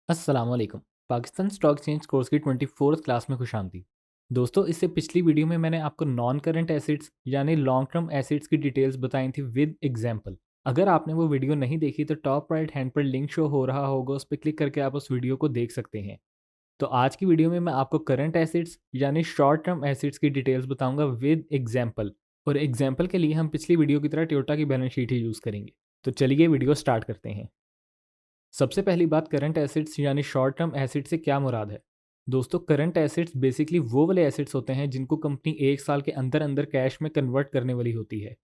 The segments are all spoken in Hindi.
अस्सलाम वालेकुम। पाकिस्तान स्टॉक एक्सचेंज कोर्स की 24th क्लास में खुशामदीद। दोस्तों, इससे पिछली वीडियो में मैंने आपको नॉन करंट एसेट्स यानी लॉन्ग टर्म एसेट्स की डिटेल्स बताई थी विद एग्जांपल। अगर आपने वो वीडियो नहीं देखी तो टॉप राइट हैंड पर लिंक शो हो रहा होगा, उस पर क्लिक करके आप उस वीडियो को देख सकते हैं। तो आज की वीडियो में मैं आपको करंट एसेट्स यानी शॉर्ट टर्म एसेट्स की डिटेल्स बताऊंगा विद एग्जांपल। और एग्जांपल के लिए हम पिछली वीडियो की तरह टोयोटा की बैलेंस शीट ही यूज़ करेंगे। तो चलिए वीडियो स्टार्ट करते हैं। सबसे पहली बात, करंट एसेट्स यानी शॉर्ट टर्म एसेट्स से क्या मुराद है। दोस्तों, करंट एसेट्स बेसिकली वो वाले एसेट्स होते हैं जिनको कंपनी एक साल के अंदर अंदर कैश में कन्वर्ट करने वाली होती है।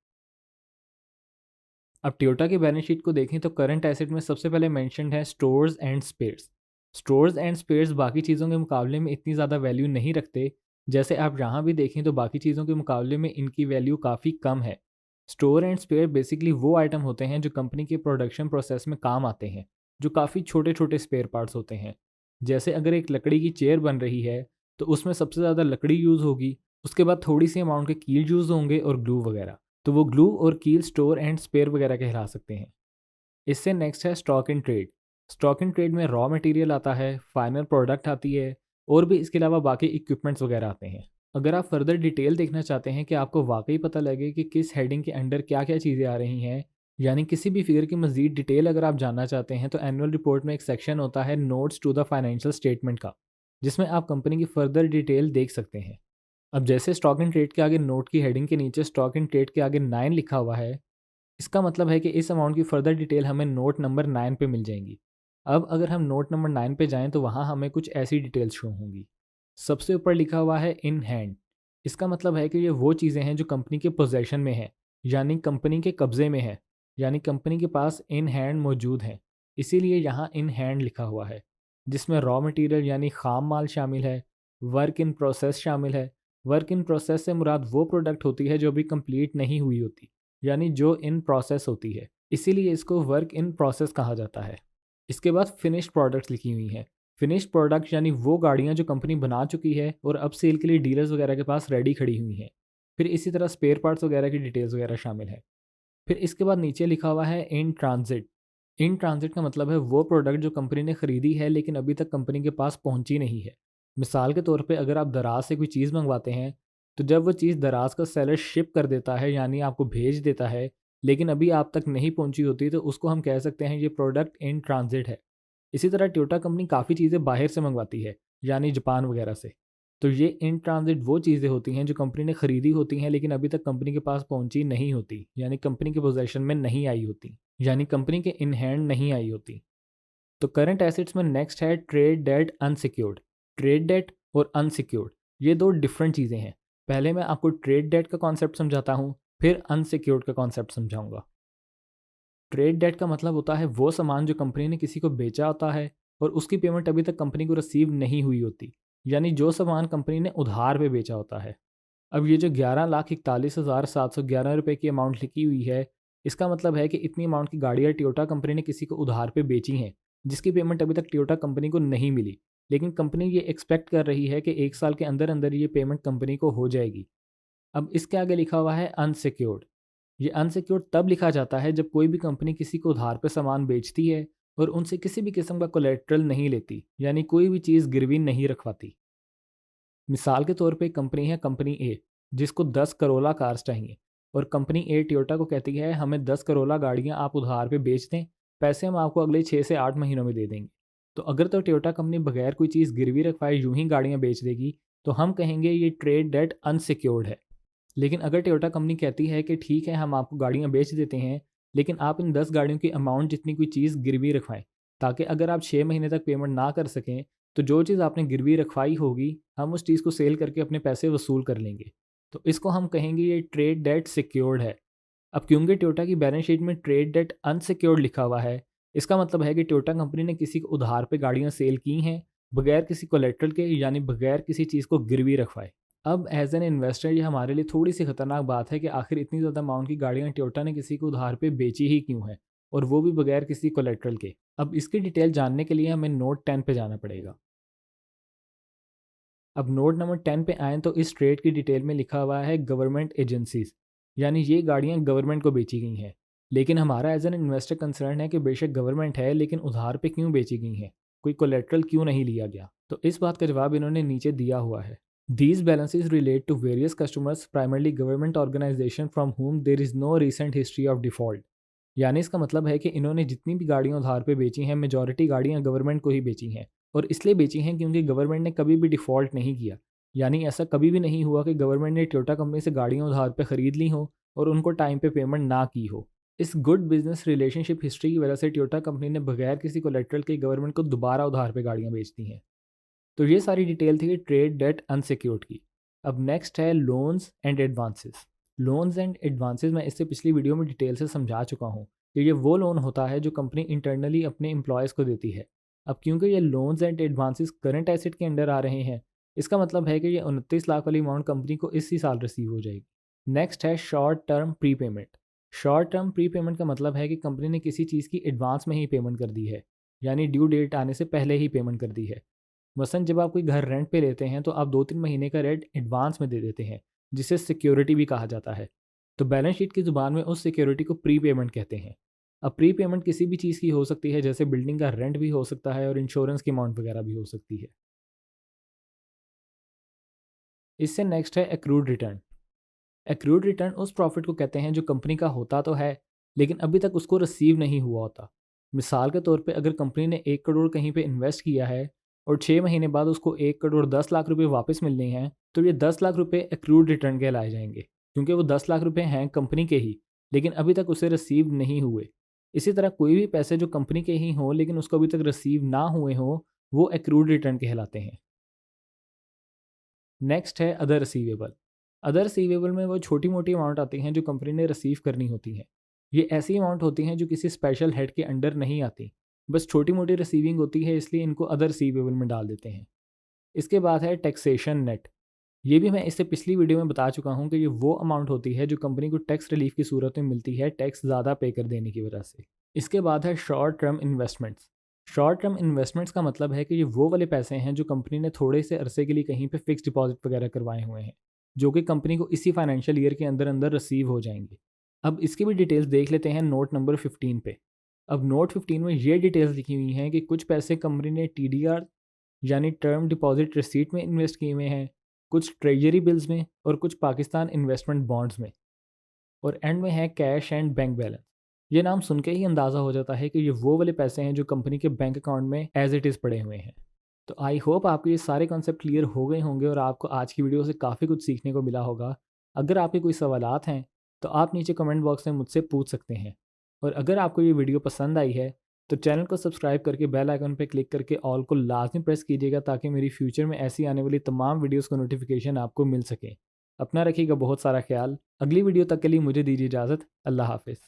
अब टोयोटा की बैलेंस शीट को देखें तो करंट एसेट में सबसे पहले मेंशन्ड है stores and spheres. Stores and spheres बाकी चीज़ों के मुकाबले में इतनी ज़्यादा वैल्यू नहीं रखते। जैसे आप यहाँ भी देखें तो बाकी चीज़ों के मुकाबले में इनकी वैल्यू काफ़ी कम है। स्टोर एंड स्पेयर बेसिकली वो आइटम होते हैं जो कंपनी के प्रोडक्शन प्रोसेस में काम आते हैं, जो काफ़ी छोटे छोटे स्पेयर पार्ट्स होते हैं। जैसे अगर एक लकड़ी की चेयर बन रही है तो उसमें सबसे ज़्यादा लकड़ी यूज़ होगी, उसके बाद थोड़ी सी अमाउंट के कील यूज़ होंगे और ग्लू वगैरह। तो वो ग्लू और कील स्टोर एंड स्पेयर वगैरह कहला सकते हैं। इससे नेक्स्ट है stock in trade. Stock in trade में रॉ मटेरियल आता है, फाइनल प्रोडक्ट आती है, और भी इसके अलावा बाकी इक्विपमेंट्स वगैरह आते हैं। अगर आप फर्दर डिटेल देखना चाहते हैं कि आपको वाकई पता लगे कि किस हेडिंग के अंडर क्या क्या चीज़ें आ रही हैं, यानी किसी भी फिगर की मजीद डिटेल अगर आप जानना चाहते हैं, तो एनुअल रिपोर्ट में एक सेक्शन होता है notes to the financial statement का, जिसमें आप कंपनी की फर्दर डिटेल देख सकते हैं। अब जैसे स्टॉक इन ट्रेड के आगे नोट की हेडिंग के नीचे स्टॉक इन ट्रेड के आगे 9 लिखा हुआ है, इसका मतलब है कि इस अमाउंट की फर्दर डिटेल हमें नोट नंबर 9 पे मिल जाएंगी। अब अगर हम नोट नंबर 9 पे जाएं तो वहाँ हमें कुछ ऐसी डिटेल्स शो होंगी। सबसे ऊपर लिखा हुआ है इन हैंड। इसका मतलब है कि ये वो चीज़ें हैं जो कंपनी के पोजेशन में है, यानी कंपनी के कब्ज़े में है, यानी कंपनी के पास इन हैंड मौजूद हैं। इसीलिए यहाँ इन हैंड लिखा हुआ है, जिसमें रॉ मटेरियल यानी खाम माल शामिल है, वर्क इन प्रोसेस शामिल है। वर्क इन प्रोसेस से मुराद वो प्रोडक्ट होती है जो अभी कंप्लीट नहीं हुई होती, यानी जो इन प्रोसेस होती है, इसीलिए इसको वर्क इन प्रोसेस कहा जाता है। इसके बाद फिनिश्ड प्रोडक्ट्स लिखी हुई हैं। फिनिश्ड प्रोडक्ट यानी वो गाड़ियाँ जो कंपनी बना चुकी है और अब सेल के लिए डीलर्स वगैरह के पास रेडी खड़ी हुई हैं। फिर इसी तरह स्पेयर पार्ट्स वगैरह की डिटेल्स वगैरह शामिल है। फिर इसके बाद नीचे लिखा हुआ है इन ट्रांजिट। इन ट्रांजिट का मतलब है वो प्रोडक्ट जो कंपनी ने खरीदी है लेकिन अभी तक कंपनी के पास पहुंची नहीं है। मिसाल के तौर पे अगर आप दराज से कोई चीज़ मंगवाते हैं, तो जब वो चीज़ दराज का सेलर शिप कर देता है यानी आपको भेज देता है, लेकिन अभी आप तक नहीं पहुंची होती, तो उसको हम कह सकते हैं ये प्रोडक्ट इन ट्रांजिट है। इसी तरह टोयोटा कंपनी काफ़ी चीज़ें बाहर से मंगवाती है, यानी जापान वगैरह से। तो ये इन ट्रांजिट वो चीज़ें होती हैं जो कंपनी ने खरीदी होती हैं लेकिन अभी तक कंपनी के पास पहुंची नहीं होती, यानी कंपनी के पोजेशन में नहीं आई होती, यानी कंपनी के इन हैंड नहीं आई होती। तो करंट एसेट्स में नेक्स्ट है trade debt unsecured. Trade debt और अनसिक्योर्ड ये दो डिफरेंट चीज़ें हैं। पहले मैं आपको ट्रेड डेट का कॉन्सेप्ट समझाता हूँ, फिर अनसिक्योर्ड का कॉन्सेप्ट समझाऊंगा। ट्रेड डेट का मतलब होता है वो सामान जो कंपनी ने किसी को बेचा होता है और उसकी पेमेंट अभी तक कंपनी को रिसीव नहीं हुई होती, यानी जो सामान कंपनी ने उधार पे बेचा होता है। अब ये जो 11,41,711 रुपये की अमाउंट लिखी हुई है, इसका मतलब है कि इतनी अमाउंट की गाड़ियाँ टोयोटा कंपनी ने किसी को उधार पे बेची हैं, जिसकी पेमेंट अभी तक टोयोटा कंपनी को नहीं मिली। लेकिन कंपनी ये एक्सपेक्ट कर रही है कि एक साल के अंदर अंदर ये पेमेंट कंपनी को हो जाएगी। अब इसके आगे लिखा हुआ है अनसिक्योर्ड। ये अनसिक्योर्ड तब लिखा जाता है जब कोई भी कंपनी किसी को उधार पे सामान बेचती है और उनसे किसी भी किस्म का कोलेट्रल नहीं लेती, यानी कोई भी चीज़ गिरवी नहीं रखवाती। मिसाल के तौर पे कंपनी है कंपनी ए, जिसको 10 करोला कार्स चाहिए, और कंपनी ए टोयोटा को कहती है हमें 10 करोला गाड़ियां आप उधार पे बेच दें, पैसे हम आपको अगले 6 से 8 महीनों में दे देंगे। तो अगर तो टोयोटा कंपनी बगैर कोई चीज़ गिरवी रखवाए यूं ही गाड़ियां बेच देगी, तो हम कहेंगे ये ट्रेड डेट अनसिक्योर्ड है। लेकिन अगर टोयोटा कंपनी कहती है कि ठीक है हम आपको गाड़ियाँ बेच देते हैं, लेकिन आप इन 10 गाड़ियों की अमाउंट जितनी कोई चीज़ गिरवी रखवाएं, ताकि अगर आप 6 महीने तक पेमेंट ना कर सकें, तो जो चीज़ आपने गिरवी रखवाई होगी हम उस चीज़ को सेल करके अपने पैसे वसूल कर लेंगे। तो इसको हम कहेंगे ये ट्रेड डेट सिक्योर्ड है। अब क्योंकि टोयोटा की बैलेंस शीट में ट्रेड डेट अनसिक्योर्ड लिखा हुआ है, इसका मतलब है कि टोयोटा कंपनी ने किसी को उधार पे गाड़ियाँ सेल की हैं, बगैर किसी कोलेट्रल के, यानी बगैर किसी चीज़ को गिरवी रखवाए। अब एज एन इन्वेस्टर ये हमारे लिए थोड़ी सी खतरनाक बात है कि आखिर इतनी ज़्यादा अमाउंट की गाड़ियाँ टोयोटा ने किसी को उधार पे बेची ही क्यों है, और वो भी बगैर किसी कोलेट्रल के। अब इसकी डिटेल जानने के लिए हमें नोट 10 पे जाना पड़ेगा। अब नोट नंबर 10 पे आएँ तो इस ट्रेड की डिटेल में लिखा हुआ है गवर्नमेंट एजेंसीज़, यानी ये गाड़ियाँ गवर्नमेंट को बेची गई हैं। लेकिन हमारा एज एन इन्वेस्टर कंसर्न है कि बेशक गवर्नमेंट है, लेकिन उधार पे क्यों बेची गई हैं। कोई कोलेट्रल क्यों नहीं लिया गया? तो इस बात का जवाब इन्होंने नीचे दिया हुआ है। These balances relate to various customers, primarily government organization from whom there is no recent history of default। यानी इसका मतलब है कि इन्होंने जितनी भी गाड़ियाँ उधार पे बेची हैं, मेजॉरिटी गाड़ियाँ गवर्नमेंट को ही बेची हैं, और इसलिए बेची हैं क्योंकि गवर्नमेंट ने कभी भी डिफ़ॉल्ट नहीं किया। यानी ऐसा कभी भी नहीं हुआ कि गवर्नमेंट ने टोयोटा कंपनी से गाड़ियाँ उधार पे ख़रीद ली हों और उनको टाइम पे पेमेंट ना की हो। इस गुड बिजनेस रिलेशनशिप हिस्ट्री की वजह से टोयोटा कंपनी ने बगैर किसी कोलेट्रल के गवर्नमेंट को दोबारा उधार पे गाड़ियाँ बेच दी हैं। तो ये सारी डिटेल थी ट्रेड डेट अनसिक्योर्ड की। अब नेक्स्ट है loans and advances. Loans and advances मैं इससे पिछली वीडियो में डिटेल से समझा चुका हूँ कि ये वो लोन होता है जो कंपनी इंटरनली अपने एम्प्लॉयज़ को देती है। अब क्योंकि ये loans and advances current asset के अंडर आ रहे हैं, इसका मतलब है कि ये 29 लाख वाली अमाउंट कंपनी को इसी साल रिसीव हो जाएगी। नेक्स्ट है short term pre payment. Short term pre payment का मतलब है कि कंपनी ने किसी चीज़ की एडवांस में ही पेमेंट कर दी है, यानी ड्यू डेट आने से पहले ही पेमेंट कर दी है। मसलन जब आप कोई घर रेंट पे लेते हैं तो आप 2-3 महीने का रेंट एडवांस में दे देते हैं, जिसे सिक्योरिटी भी कहा जाता है। तो बैलेंस शीट की ज़ुबान में उस सिक्योरिटी को प्री पेमेंट कहते हैं। अब प्री पेमेंट किसी भी चीज़ की हो सकती है, जैसे बिल्डिंग का रेंट भी हो सकता है और इंश्योरेंस की अमाउंट वगैरह भी हो सकती है। इससे नेक्स्ट है एक्रूड रिटर्न। एक्रूड रिटर्न उस प्रॉफिट को कहते हैं जो कंपनी का होता तो है, लेकिन अभी तक उसको रिसीव नहीं हुआ होता। मिसाल के तौर पे अगर कंपनी ने 1 करोड़ कहीं पे इन्वेस्ट किया है और 6 महीने बाद उसको 1 करोड़ 10 लाख रुपए वापस मिलने हैं, तो ये 10 लाख रुपए एक्रूड रिटर्न कहलाए जाएंगे, क्योंकि वो 10 लाख रुपए हैं कंपनी के ही, लेकिन अभी तक उसे रिसीव नहीं हुए। इसी तरह कोई भी पैसे जो कंपनी के ही हों लेकिन उसको अभी तक रिसीव ना हुए हों, वो एक्रूड रिटर्न कहलाते हैं। नेक्स्ट है अदर रिसीवेबल। अदर रिसीवेबल में वो छोटी मोटी अमाउंट आती हैं जो कंपनी ने रिसीव करनी होती हैं। ये ऐसी अमाउंट होती हैं जो किसी स्पेशल हेड के अंडर नहीं आती, बस छोटी मोटी रिसीविंग होती है, इसलिए इनको अदर रिसीवेबल में डाल देते हैं। इसके बाद है टैक्सेशन नेट। ये भी मैं इससे पिछली वीडियो में बता चुका हूँ कि ये वो अमाउंट होती है जो कंपनी को टैक्स रिलीफ की सूरत में मिलती है, टैक्स ज़्यादा पे कर देने की वजह से। इसके बाद है short term investments. Short term investments का मतलब है कि ये वो वाले पैसे हैं जो कंपनी ने थोड़े से अरसे के लिए कहीं पे फिक्स डिपॉजिट वगैरह करवाए हुए हैं, जो कि कंपनी को इसी फाइनेंशियल ईयर के अंदर अंदर रिसीव हो जाएंगे। अब इसकी भी डिटेल्स देख लेते हैं नोट नंबर 15 पे। अब नोट 15 में ये डिटेल्स लिखी हुई हैं कि कुछ पैसे कंपनी ने टीडीआर यानी टर्म डिपॉजिट रिसीट में इन्वेस्ट किए हुए हैं, कुछ ट्रेजरी बिल्स में और कुछ पाकिस्तान इन्वेस्टमेंट बॉन्ड्स में, और एंड में है कैश एंड बैंक बैलेंस। ये नाम सुन के ही अंदाज़ा हो जाता है कि ये वो वाले पैसे हैं जो कंपनी के बैंक अकाउंट में एज इट इज़ पड़े हुए हैं। तो आई होप आपको ये सारे कॉन्सेप्ट क्लियर हो गए होंगे और आपको आज की वीडियो से काफ़ी कुछ सीखने को मिला होगा। अगर आपके कोई सवालात हैं तो आप नीचे कमेंट बॉक्स में मुझसे पूछ सकते हैं, और अगर आपको ये वीडियो पसंद आई है तो चैनल को सब्सक्राइब करके बेल आइकन पर क्लिक करके ऑल को लाजमी प्रेस कीजिएगा, ताकि मेरी फ्यूचर में ऐसी आने वाली तमाम वीडियोज़ को नोटिफिकेशन आपको मिल सके। अपना रखिएगा बहुत सारा ख्याल। अगली वीडियो तक के लिए मुझे दीजिए इजाज़त। अल्लाह हाफ़िज़।